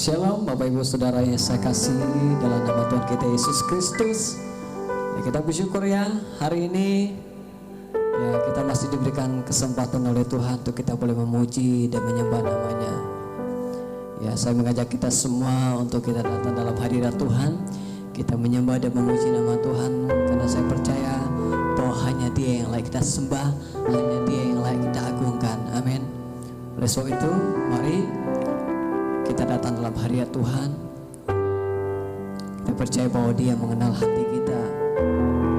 Shalom Bapak Ibu Saudara yang saya kasih dalam nama Tuhan kita Yesus Kristus. Ya, kita bersyukur ya hari ini ya kita masih diberikan kesempatan oleh Tuhan untuk kita boleh memuji dan menyembah namanya. Ya, saya mengajak kita semua untuk kita datang dalam hadirat Tuhan. Kita menyembah dan memuji nama Tuhan karena saya percaya bahwa hanya Dia yang layak kita sembah, hanya Dia yang layak kita agungkan. Amin. Oleh sebab itu, mari kita datang dalam hadirat Tuhan. Kita percaya bahwa Dia mengenal hati kita.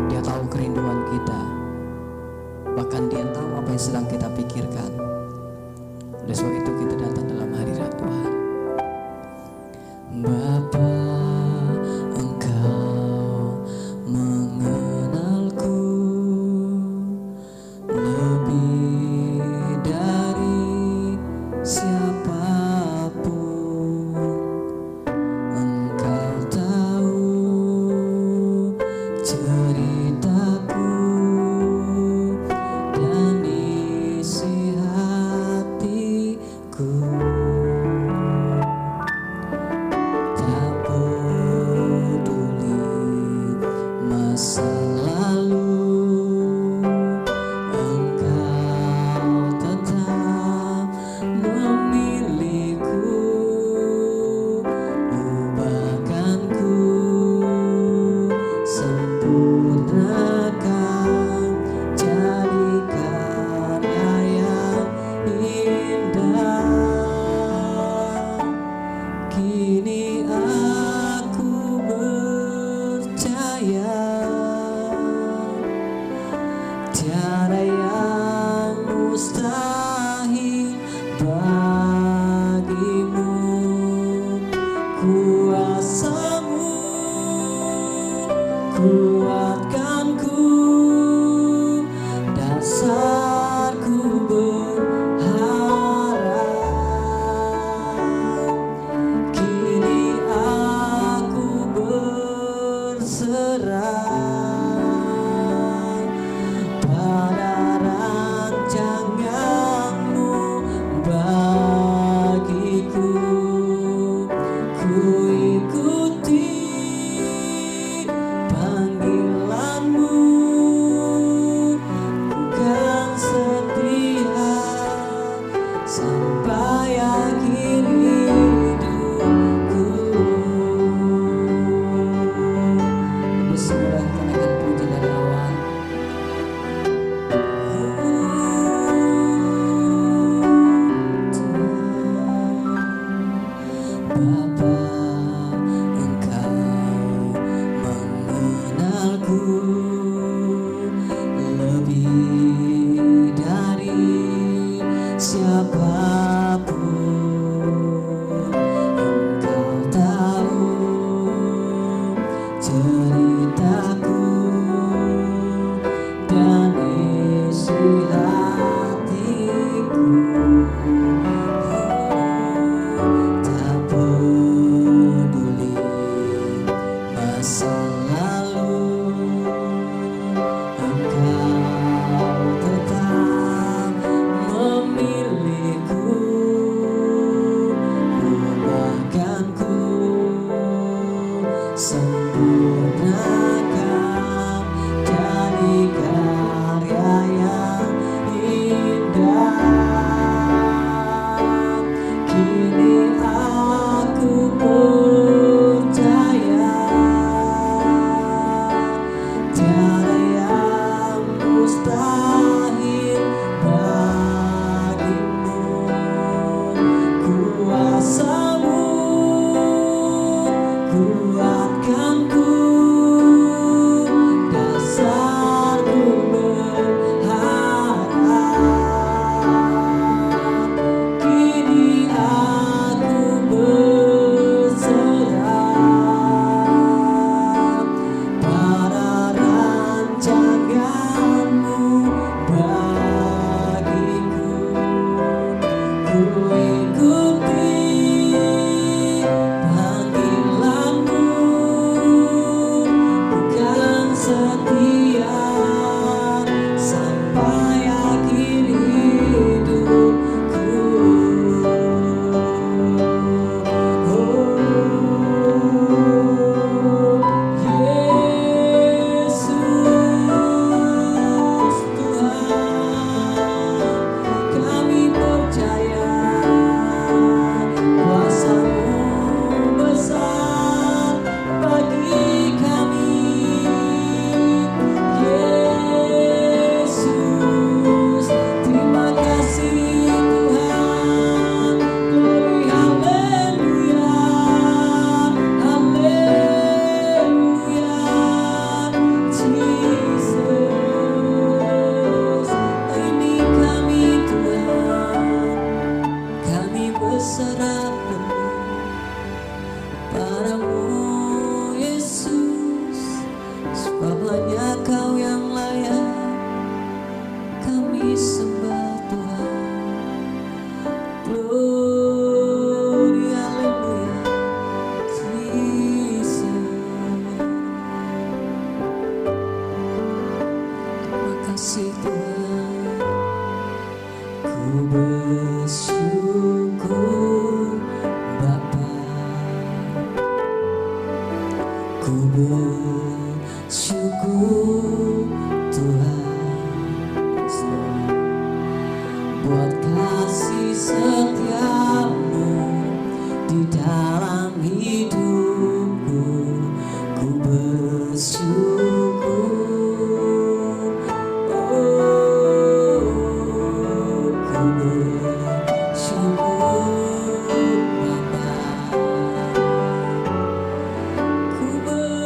Dia tahu kerinduan kita. Bahkan Dia tahu apa yang sedang kita pikirkan. Oleh sebab itu kita datang dalam hadirat Tuhan. Bapa, Engkau mengenalku lebih dari siapapun. Engkau tahu ceritaku dan isi hatiku. Tak peduli masa lalu, Engkau tetap memilihku. Ubahkanku, sempurnakan, jadikan yang indah. Kini aku percaya tiada yang mustahil bagimu. Kuasa-Mu kuatkanku, dasarku berharap. Kini aku berserah pada disembah Tuhan. Glory, haleluya, Jesus. Terima kasih Tuhan. Ku bersyukur Bapa, ku bersyukur Tuhan, buat kasih setiamu di dalam hidupku. Ku bersyukur, oh, ku bersyukur Bapa, ku bersyukur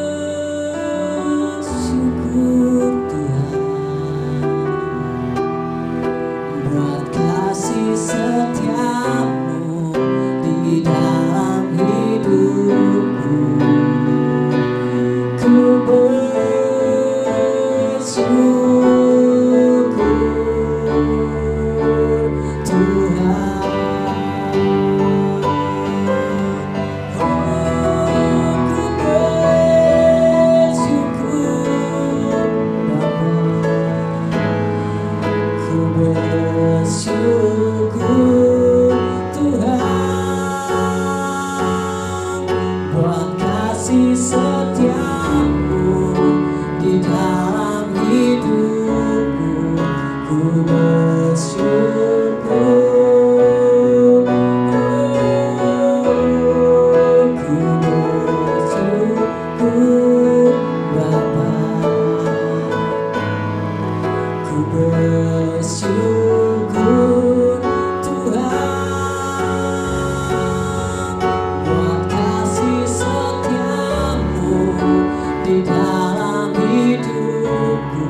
Tuhan, buat kasih setiamu di dalam hidupku. Ku bersyukur Tuhan, oh, ku bersyukur Bapa, ku bersyukur Tuhan, buat kasih setiamu di dalam hidupku. Ku bersyukur, oh, ku bersyukur Bapa, ku bersyukur Tuhan, buat kasih setiamu di dalam hidupku.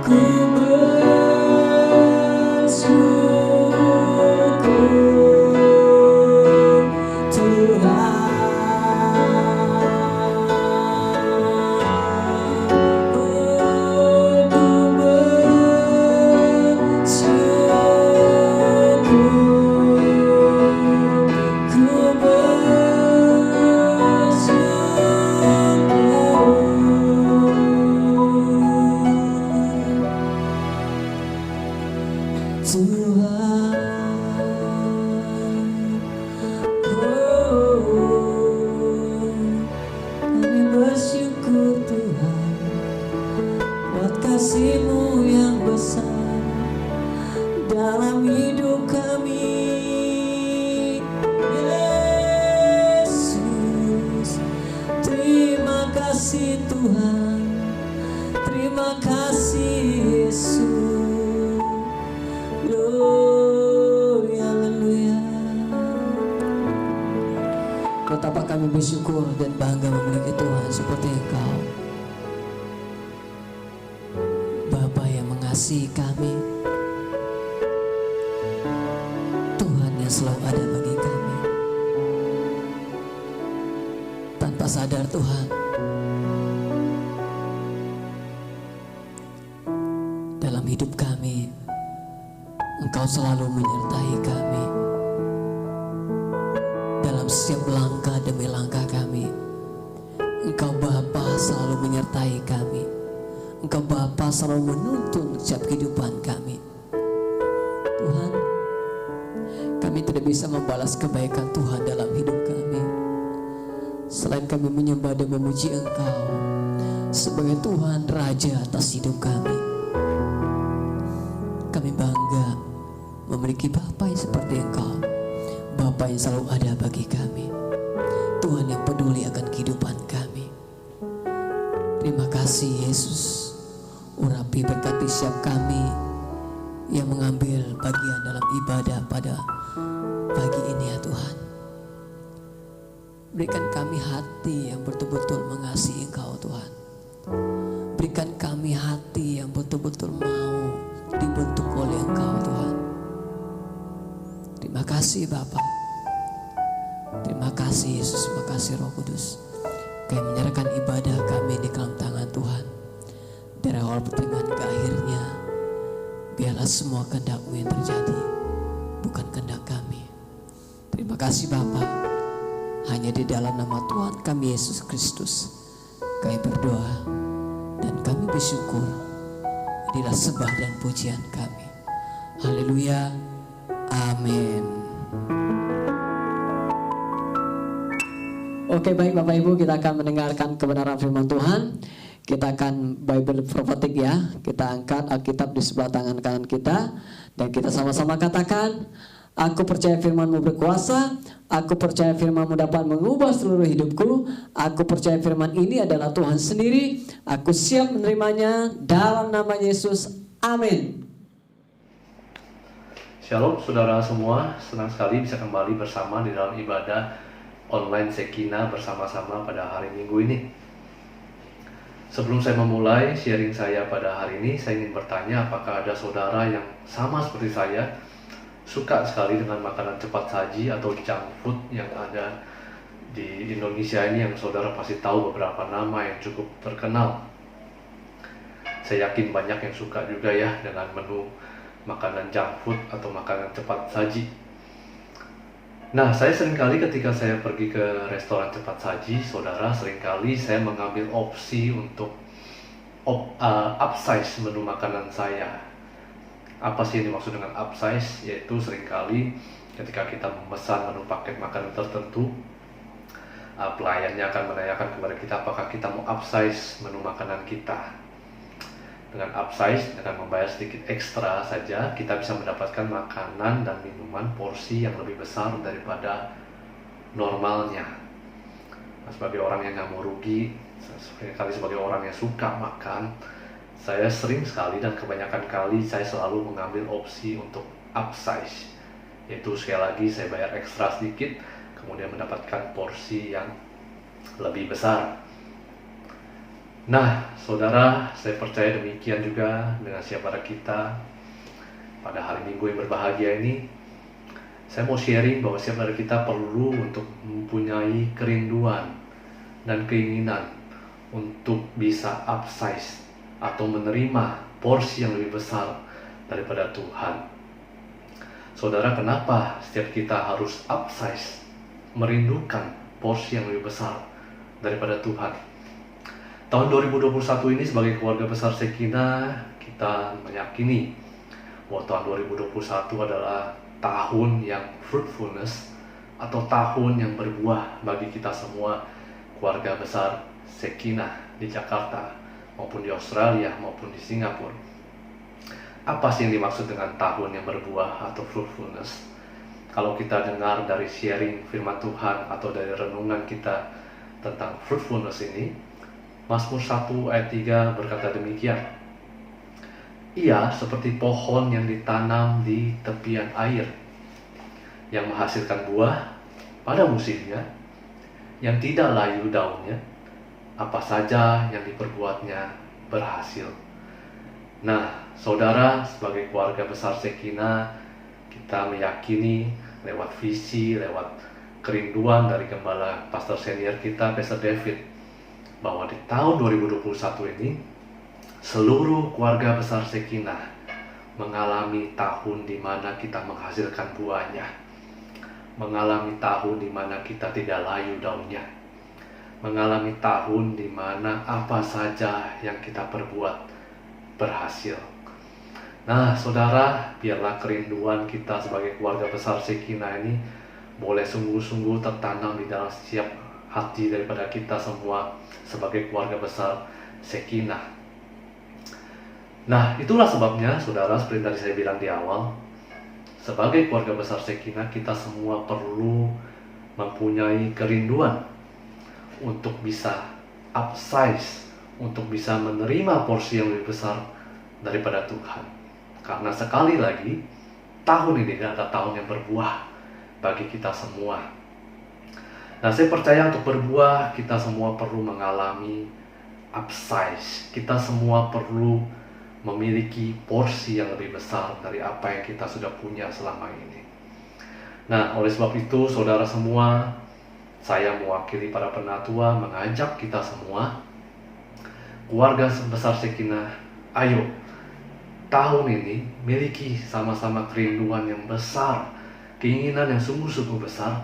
Ku bersyukur Tuhan, oh, ku bersyukur, ku bersyukur Tuhan, buat kasih-Mu yang besar dalam hidup kami. Yesus, terima kasih Tuhan, terima kasih Yesus. Glory, haleluya. Betapa kami bersyukur dan bangga memiliki Tuhan seperti Engkau, Bapa yang mengasihi kami, Tuhan yang selalu ada bagi kami. Tanpa sadar Tuhan, dalam hidup kami Engkau selalu menyertai kami. Dalam setiap langkah demi langkah kami, Engkau Bapa selalu menyertai kami. Engkau Bapa selalu menuntun setiap kehidupan kami. Tuhan, kami tidak bisa membalas kebaikan Tuhan dalam hidup kami selain kami menyembah dan memuji Engkau sebagai Tuhan Raja atas hidup kami. Kami bangga memiliki Bapa yang seperti Engkau, Bapa yang selalu ada bagi kami, Tuhan yang peduli akan kehidupan kami. Terima kasih Yesus. Urapi berkati setiap kami yang mengambil bagian dalam ibadah pada pagi ini ya Tuhan. Berikan kami hati yang betul-betul mengasihi Engkau Tuhan. Berikan kami hati yang betul-betul mau dibentuk oleh Engkau Tuhan. Terima kasih Bapa. Terima kasih Yesus, terima kasih Roh Kudus. Kami menyerahkan ibadah kami di dalam tangan Tuhan. Dari awal pertengahan ke akhirnya, biarlah semua kehendak-Mu yang terjadi, bukan kehendak kami. Terima kasih Bapa. Hanya di dalam nama Tuhan kami Yesus Kristus kami berdoa dan kami bersyukur. Inilah sembah dan pujian kami. Haleluya. Amin. Oke, baik Bapak Ibu, kita akan mendengarkan kebenaran firman Tuhan. Kita akan Bible prophetic ya. Kita angkat Alkitab di sebelah tangan kanan kita dan kita sama-sama katakan, aku percaya firman-Mu berkuasa. Aku percaya firman-Mu dapat mengubah seluruh hidupku. Aku percaya firman ini adalah Tuhan sendiri. Aku siap menerimanya dalam nama Yesus. Amin. Shalom saudara semua, senang sekali bisa kembali bersama di dalam ibadah online Shekinah bersama-sama pada hari Minggu ini. Sebelum saya memulai sharing saya pada hari ini, saya ingin bertanya apakah ada saudara yang sama seperti saya suka sekali dengan makanan cepat saji atau junk food yang ada di Indonesia ini, yang saudara pasti tahu beberapa nama yang cukup terkenal. Saya yakin banyak yang suka juga ya dengan menu makanan junk food atau makanan cepat saji. Nah, saya seringkali ketika saya pergi ke restoran cepat saji, saudara, seringkali saya mengambil opsi untuk upsize menu makanan saya. Apa sih yang dimaksud dengan upsize? Yaitu seringkali ketika kita memesan menu paket makanan tertentu, pelayannya akan menanyakan kepada kita apakah kita mau upsize menu makanan kita. Dengan upsize, dengan membayar sedikit ekstra saja, kita bisa mendapatkan makanan dan minuman porsi yang lebih besar daripada normalnya. Nah, sebagai orang yang nggak mau rugi, sekali sebagai orang yang suka makan, saya sering sekali dan kebanyakan kali saya selalu mengambil opsi untuk upsize. Yaitu sekali lagi saya bayar ekstra sedikit, kemudian mendapatkan porsi yang lebih besar. Nah, saudara, saya percaya demikian juga dengan siapa kita pada hari Minggu yang berbahagia ini. Saya mau sharing bahwa siapa kita perlu untuk mempunyai kerinduan dan keinginan untuk bisa upsize atau menerima porsi yang lebih besar daripada Tuhan. Saudara, kenapa setiap kita harus upsize, merindukan porsi yang lebih besar daripada Tuhan? Tahun 2021 ini sebagai keluarga besar Shekinah, kita meyakini bahwa tahun 2021 adalah tahun yang fruitfulness atau tahun yang berbuah bagi kita semua keluarga besar Shekinah di Jakarta maupun di Australia maupun di Singapura. Apa sih yang dimaksud dengan tahun yang berbuah atau fruitfulness? Kalau kita dengar dari sharing firman Tuhan atau dari renungan kita tentang fruitfulness ini, Mazmur 1 ayat 3 berkata demikian. Ia seperti pohon yang ditanam di tepian air, yang menghasilkan buah pada musimnya, yang tidak layu daunnya, apa saja yang diperbuatnya berhasil. Nah, saudara, sebagai keluarga besar Shekinah, kita meyakini lewat visi, lewat kerinduan dari gembala pastor senior kita, Pastor David, bahwa di tahun 2021 ini seluruh keluarga besar Shekinah mengalami tahun di mana kita menghasilkan buahnya, mengalami tahun di mana kita tidak layu daunnya, mengalami tahun di mana apa saja yang kita perbuat berhasil. Nah, saudara, biarlah kerinduan kita sebagai keluarga besar Shekinah ini boleh sungguh-sungguh tertanam di dalam setiap hati daripada kita semua sebagai keluarga besar Shekinah. Nah, itulah sebabnya, saudara, seperti tadi saya bilang di awal, sebagai keluarga besar Shekinah, kita semua perlu mempunyai kerinduan untuk bisa upsize, untuk bisa menerima porsi yang lebih besar daripada Tuhan. Karena sekali lagi, tahun ini adalah tahun yang berbuah bagi kita semua. Nah, saya percaya untuk berbuah, kita semua perlu mengalami upsize. Kita semua perlu memiliki porsi yang lebih besar dari apa yang kita sudah punya selama ini. Nah, oleh sebab itu, saudara semua, saya mewakili para penatua mengajak kita semua, keluarga besar Shekinah, ayo tahun ini miliki sama-sama kerinduan yang besar, keinginan yang sungguh-sungguh besar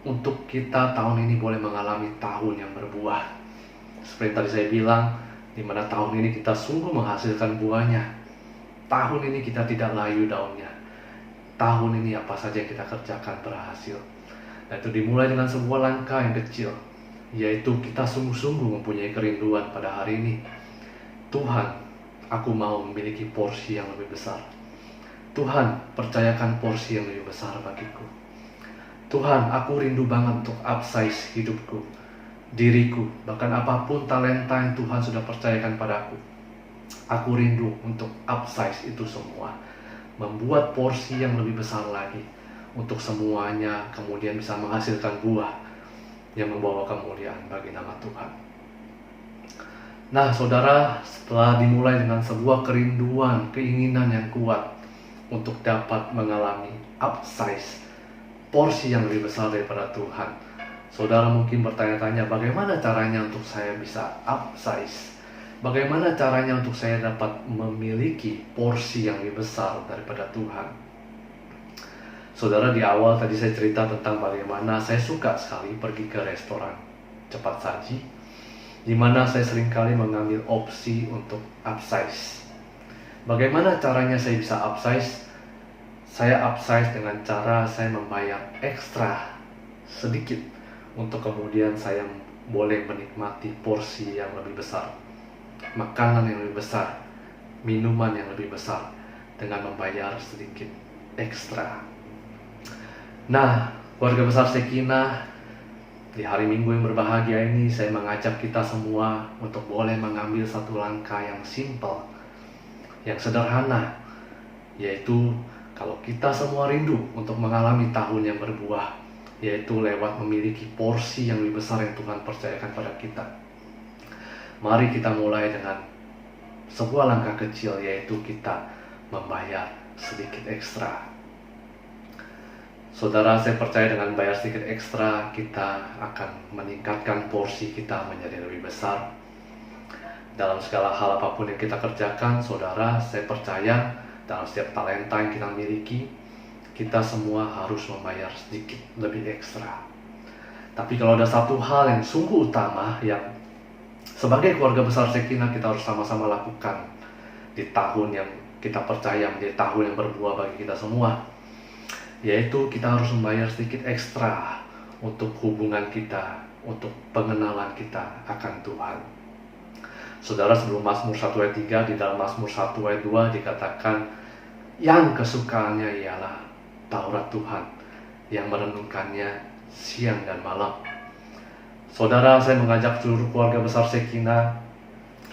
untuk kita tahun ini boleh mengalami tahun yang berbuah. Seperti tadi saya bilang, di mana tahun ini kita sungguh menghasilkan buahnya. Tahun ini kita tidak layu daunnya. Tahun ini apa saja yang kita kerjakan berhasil. Dan itu dimulai dengan sebuah langkah yang kecil, yaitu kita sungguh-sungguh mempunyai kerinduan pada hari ini. Tuhan, aku mau memiliki porsi yang lebih besar. Tuhan, percayakan porsi yang lebih besar bagiku. Tuhan, aku rindu banget untuk upsize hidupku, diriku, bahkan apapun talenta yang Tuhan sudah percayakan padaku. Aku rindu untuk upsize itu semua, membuat porsi yang lebih besar lagi, untuk semuanya kemudian bisa menghasilkan buah yang membawa kemuliaan bagi nama Tuhan. Nah saudara, setelah dimulai dengan sebuah kerinduan, keinginan yang kuat untuk dapat mengalami upsize, porsi yang lebih besar daripada Tuhan, saudara mungkin bertanya-tanya, bagaimana caranya untuk saya bisa upsize? Bagaimana caranya untuk saya dapat memiliki porsi yang lebih besar daripada Tuhan? Saudara, di awal tadi saya cerita tentang bagaimana saya suka sekali pergi ke restoran cepat saji, di mana saya seringkali mengambil opsi untuk upsize. Bagaimana caranya saya bisa upsize? Saya upsize dengan cara saya membayar ekstra sedikit untuk kemudian saya boleh menikmati porsi yang lebih besar, makanan yang lebih besar, minuman yang lebih besar dengan membayar sedikit ekstra. Nah, keluarga besar Shekinah, di hari Minggu yang berbahagia ini saya mengajak kita semua untuk boleh mengambil satu langkah yang simple, yang sederhana, yaitu kalau kita semua rindu untuk mengalami tahun yang berbuah, yaitu lewat memiliki porsi yang lebih besar yang Tuhan percayakan pada kita. Mari kita mulai dengan sebuah langkah kecil, yaitu kita membayar sedikit ekstra. Saudara, saya percaya dengan bayar sedikit ekstra, kita akan meningkatkan porsi kita menjadi lebih besar. Dalam segala hal apapun yang kita kerjakan, saudara, saya percaya dalam setiap talenta yang kita miliki, kita semua harus membayar sedikit lebih ekstra. Tapi kalau ada satu hal yang sungguh utama yang sebagai keluarga besar Shekinah kita harus sama-sama lakukan di tahun yang kita percaya menjadi tahun yang berbuah bagi kita semua, yaitu kita harus membayar sedikit ekstra untuk hubungan kita, untuk pengenalan kita akan Tuhan. Saudara, sebelum Mazmur 1 ayat 3, di dalam Mazmur 1 ayat 2 dikatakan, yang kesukaannya ialah Taurat Tuhan, yang merenungkannya siang dan malam. Saudara, saya mengajak seluruh keluarga besar Shekinah,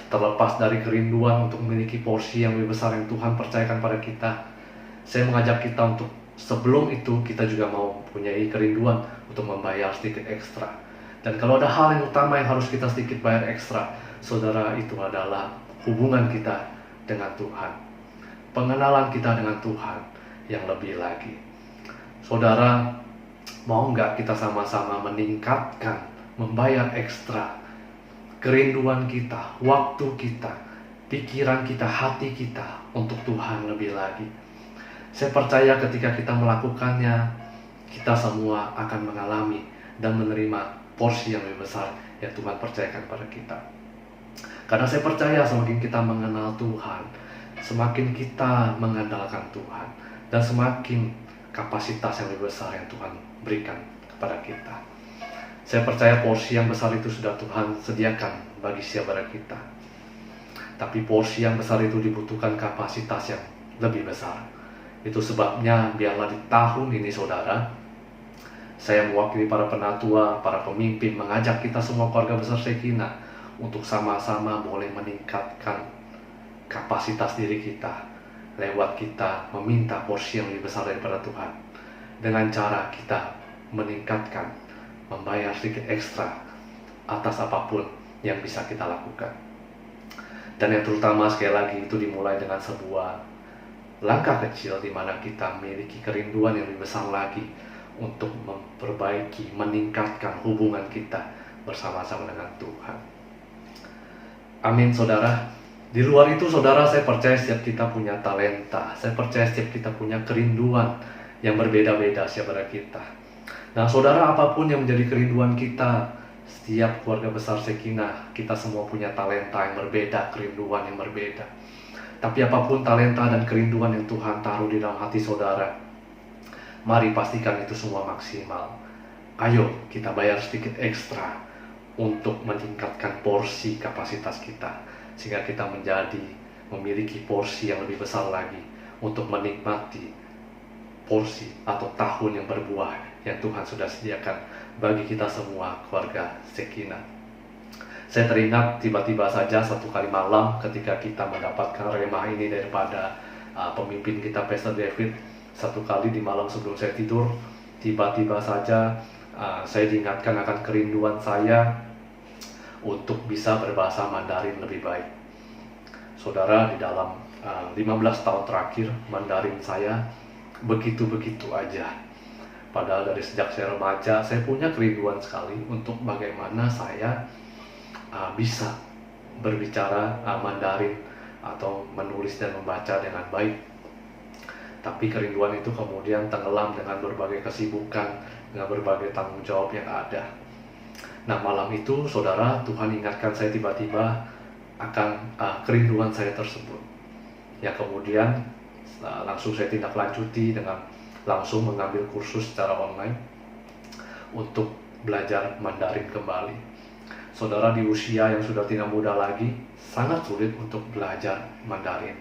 terlepas dari kerinduan untuk memiliki porsi yang lebih besar yang Tuhan percayakan pada kita, saya mengajak kita untuk sebelum itu kita juga mau mempunyai kerinduan untuk membayar sedikit ekstra. Dan kalau ada hal yang utama yang harus kita sedikit bayar ekstra, saudara, itu adalah hubungan kita dengan Tuhan, pengenalan kita dengan Tuhan yang lebih lagi. Saudara, mau nggak kita sama-sama meningkatkan, membayar ekstra kerinduan kita, waktu kita, pikiran kita, hati kita untuk Tuhan lebih lagi? Saya percaya ketika kita melakukannya, kita semua akan mengalami dan menerima porsi yang lebih besar yang Tuhan percayakan pada kita. Karena saya percaya semakin kita mengenal Tuhan, semakin kita mengandalkan Tuhan, dan semakin kapasitas yang lebih besar yang Tuhan berikan kepada kita. Saya percaya porsi yang besar itu sudah Tuhan sediakan bagi siapa kita. Tapi porsi yang besar itu dibutuhkan kapasitas yang lebih besar. Itu sebabnya biarlah di tahun ini saudara, saya mewakili para penatua, para pemimpin, mengajak kita semua keluarga besar Shekinah untuk sama-sama boleh meningkatkan kapasitas diri kita lewat kita meminta porsi yang lebih besar daripada Tuhan, dengan cara kita meningkatkan, membayar sedikit ekstra atas apapun yang bisa kita lakukan. Dan yang terutama sekali lagi itu dimulai dengan sebuah langkah kecil di mana kita memiliki kerinduan yang lebih besar lagi untuk memperbaiki, meningkatkan hubungan kita bersama-sama dengan Tuhan. Amin saudara. Di luar itu saudara, saya percaya setiap kita punya talenta. Saya percaya setiap kita punya kerinduan yang berbeda-beda setiap kita. Nah saudara, apapun yang menjadi kerinduan kita, setiap keluarga besar Shekinah, kita semua punya talenta yang berbeda, kerinduan yang berbeda. Tapi apapun talenta dan kerinduan yang Tuhan taruh di dalam hati saudara, mari pastikan itu semua maksimal. Ayo kita bayar sedikit ekstra untuk meningkatkan porsi kapasitas kita, sehingga kita memiliki porsi yang lebih besar lagi untuk menikmati porsi atau tahun yang berbuah yang Tuhan sudah sediakan bagi kita semua keluarga Shekinah. Saya teringat tiba-tiba saja satu kali malam ketika kita mendapatkan remah ini daripada pemimpin kita Pastor David. Satu kali di malam sebelum saya tidur, tiba-tiba saja saya diingatkan akan kerinduan saya untuk bisa berbahasa Mandarin lebih baik. Saudara, di dalam 15 tahun terakhir Mandarin saya begitu-begitu aja. Padahal dari sejak saya remaja, saya punya kerinduan sekali untuk bagaimana saya bisa berbicara Mandarin atau menulis dan membaca dengan baik. Tapi kerinduan itu kemudian tenggelam dengan berbagai kesibukan, dengan berbagai tanggung jawab yang ada. Nah malam itu saudara, Tuhan ingatkan saya tiba-tiba akan kerinduan saya tersebut. Ya kemudian langsung saya tindak lanjuti dengan langsung mengambil kursus secara online untuk belajar Mandarin kembali. Saudara, di usia yang sudah tidak muda lagi, sangat sulit untuk belajar Mandarin.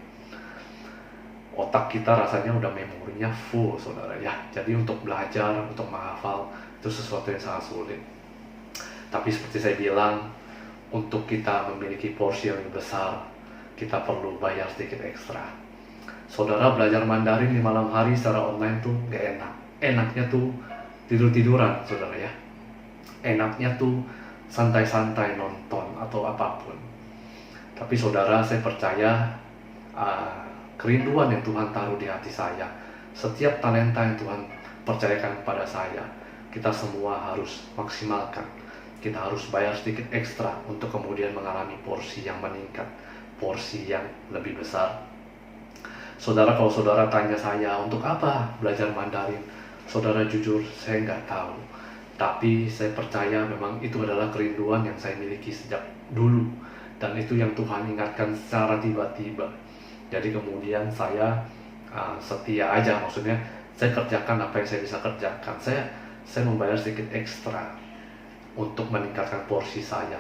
Otak kita rasanya udah memorinya full saudara ya. Jadi untuk belajar, untuk menghafal itu sesuatu yang sangat sulit. Tapi seperti saya bilang, untuk kita memiliki porsi yang lebih besar, kita perlu bayar sedikit ekstra. Saudara, belajar Mandarin di malam hari secara online tuh gak enak. Enaknya tuh tidur-tiduran saudara ya. Enaknya tuh santai-santai nonton atau apapun. Tapi saudara, saya percaya kerinduan yang Tuhan taruh di hati saya, setiap talenta yang Tuhan percayakan kepada saya, kita semua harus maksimalkan. Kita harus bayar sedikit ekstra untuk kemudian mengalami porsi yang meningkat, porsi yang lebih besar. Saudara, kalau saudara tanya saya untuk apa belajar Mandarin, saudara jujur saya nggak tahu. Tapi saya percaya memang itu adalah kerinduan yang saya miliki sejak dulu, dan itu yang Tuhan ingatkan secara tiba-tiba. Jadi kemudian saya setia aja, maksudnya saya kerjakan apa yang saya bisa kerjakan. Saya membayar sedikit ekstra untuk meningkatkan porsi saya.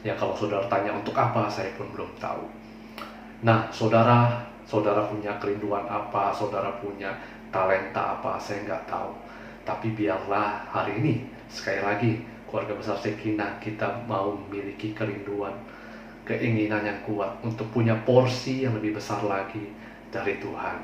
Ya kalau saudara tanya untuk apa, saya pun belum tahu. Nah saudara punya kerinduan apa, saudara punya talenta apa, saya nggak tahu. Tapi biarlah hari ini, sekali lagi, keluarga besar Shekinah, kita mau memiliki kerinduan, keinginan yang kuat untuk punya porsi yang lebih besar lagi dari Tuhan.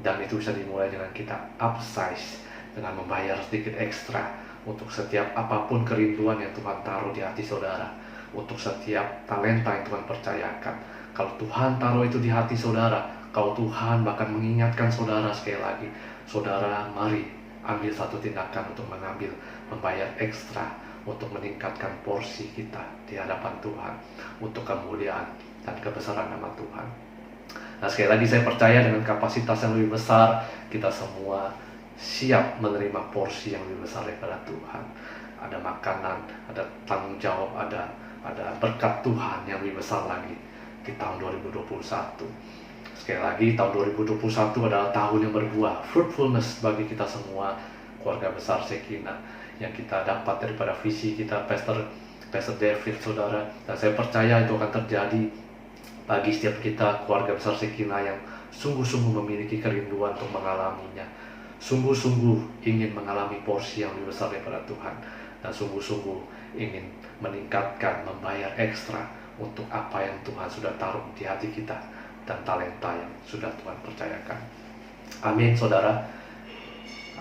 Dan itu bisa dimulai dengan kita upsize, dengan membayar sedikit ekstra untuk setiap apapun kerinduan yang Tuhan taruh di hati saudara, untuk setiap talenta yang Tuhan percayakan. Kalau Tuhan taruh itu di hati saudara, kalau Tuhan bahkan mengingatkan saudara sekali lagi, saudara mari ambil satu tindakan untuk membayar ekstra untuk meningkatkan porsi kita di hadapan Tuhan, untuk kemuliaan dan kebesaran nama Tuhan. Nah sekali lagi saya percaya dengan kapasitas yang lebih besar, kita semua siap menerima porsi yang lebih besar daripada Tuhan. Ada makanan, ada tanggung jawab, ada berkat Tuhan yang lebih besar lagi di tahun 2021. Sekali lagi, tahun 2021 adalah tahun yang berbuah, fruitfulness bagi kita semua, keluarga besar Shekinah, yang kita dapat daripada visi kita, Pastor David, saudara. Dan saya percaya itu akan terjadi bagi setiap kita, keluarga besar Shekinah, yang sungguh-sungguh memiliki kerinduan untuk mengalaminya, sungguh-sungguh ingin mengalami porsi yang lebih besar daripada Tuhan, dan sungguh-sungguh ingin meningkatkan, membayar ekstra untuk apa yang Tuhan sudah taruh di hati kita dan talenta yang sudah Tuhan percayakan. Amin, saudara.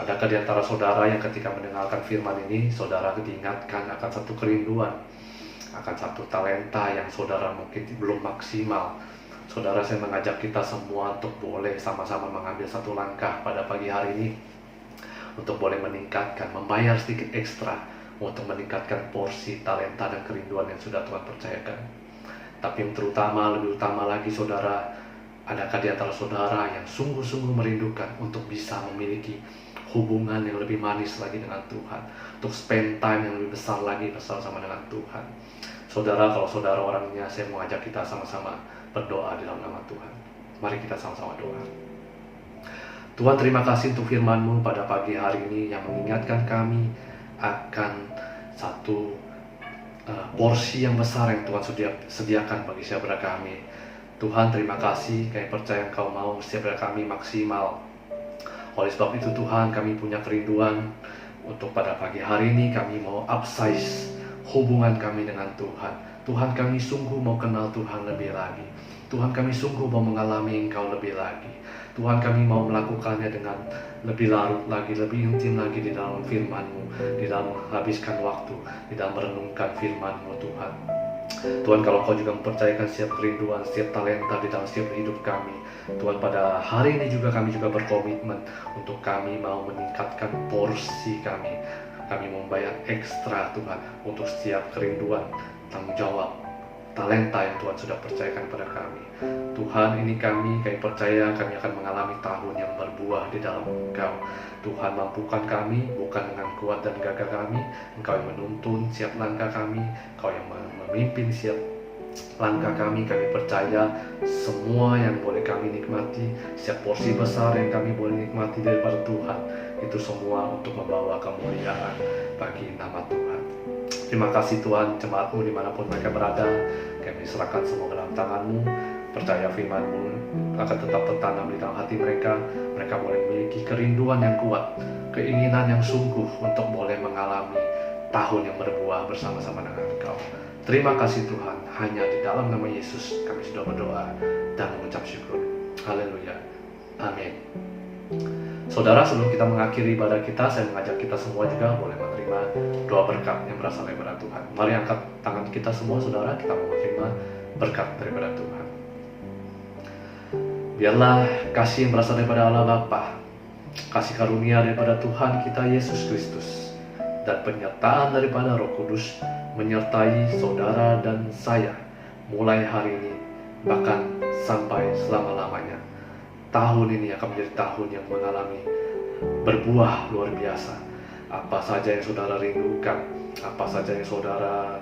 Adakah di antara saudara yang ketika mendengarkan firman ini, saudara diingatkan akan satu kerinduan, akan satu talenta yang saudara mungkin belum maksimal? Saudara, saya mengajak kita semua untuk boleh sama-sama mengambil satu langkah pada pagi hari ini, untuk boleh meningkatkan, membayar sedikit ekstra untuk meningkatkan porsi talenta dan kerinduan yang sudah Tuhan percayakan. Tapi yang terutama, lebih utama lagi saudara, adakah di antara saudara yang sungguh-sungguh merindukan untuk bisa memiliki hubungan yang lebih manis lagi dengan Tuhan, untuk spend time yang lebih besar lagi bersama dengan Tuhan? Saudara, kalau saudara orangnya, saya mau ajak kita sama-sama berdoa di dalam nama Tuhan. Mari kita sama-sama doa. Tuhan, terima kasih untuk firman-Mu pada pagi hari ini yang mengingatkan kami akan satu porsi yang besar yang Tuhan sediakan bagi saudara kami. Tuhan, terima kasih, kami percaya Engkau mau saudara kami maksimal. Oleh sebab itu Tuhan, kami punya kerinduan untuk pada pagi hari ini kami mau upsize hubungan kami dengan Tuhan. Tuhan, kami sungguh mau kenal Tuhan lebih lagi. Tuhan, kami sungguh mau mengalami Engkau lebih lagi. Tuhan, kami mau melakukannya dengan lebih larut lagi, lebih intim lagi di dalam firman-Mu, di dalam menghabiskan waktu, di dalam merenungkan firman-Mu Tuhan. Tuhan, kalau Kau juga mempercayakan setiap kerinduan, setiap talenta di dalam setiap hidup kami, Tuhan, pada hari ini juga kami juga berkomitmen untuk kami mau meningkatkan porsi kami. Kami membayar ekstra Tuhan untuk setiap kerinduan, tanggung jawab, talenta yang Tuhan sudah percayakan pada kami. Tuhan, ini kami percaya kami akan mengalami tahun yang berbuah di dalam Engkau. Tuhan, mampukan kami bukan dengan kuat dan gagah kami. Engkau yang menuntun setiap langkah kami, Engkau yang memimpin setiap langkah kami. Kami percaya semua yang boleh kami nikmati, setiap porsi besar yang kami boleh nikmati daripada Tuhan, itu semua untuk membawa kemuliaan bagi nama Tuhan. Terima kasih Tuhan, jemaat-Mu dimanapun mereka berada, kami serahkan semua ke dalam tangan-Mu. Percaya firman-Mu akan tetap tertanam di dalam hati mereka. Mereka boleh memiliki kerinduan yang kuat, keinginan yang sungguh untuk boleh mengalami tahun yang berbuah bersama-sama dengan Engkau. Terima kasih Tuhan, hanya di dalam nama Yesus kami sudah berdoa dan mengucap syukur. Haleluya. Amin. Saudara, sebelum kita mengakhiri ibadah kita, saya mengajak kita semua juga boleh menerima doa berkat yang berasal daripada Tuhan. Mari angkat tangan kita semua, saudara, kita mau menerima berkat daripada Tuhan. Biarlah kasih yang berasal daripada Allah Bapa, kasih karunia daripada Tuhan kita Yesus Kristus, dan penyertaan daripada Roh Kudus menyertai saudara dan saya mulai hari ini, bahkan sampai selama-lamanya. Tahun ini akan menjadi tahun yang mengalami berbuah luar biasa. Apa saja yang saudara rindukan, apa saja yang saudara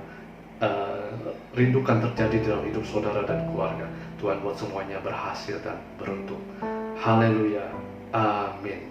rindukan terjadi dalam hidup saudara dan keluarga, Tuhan buat semuanya berhasil dan beruntung. Haleluya. Amin.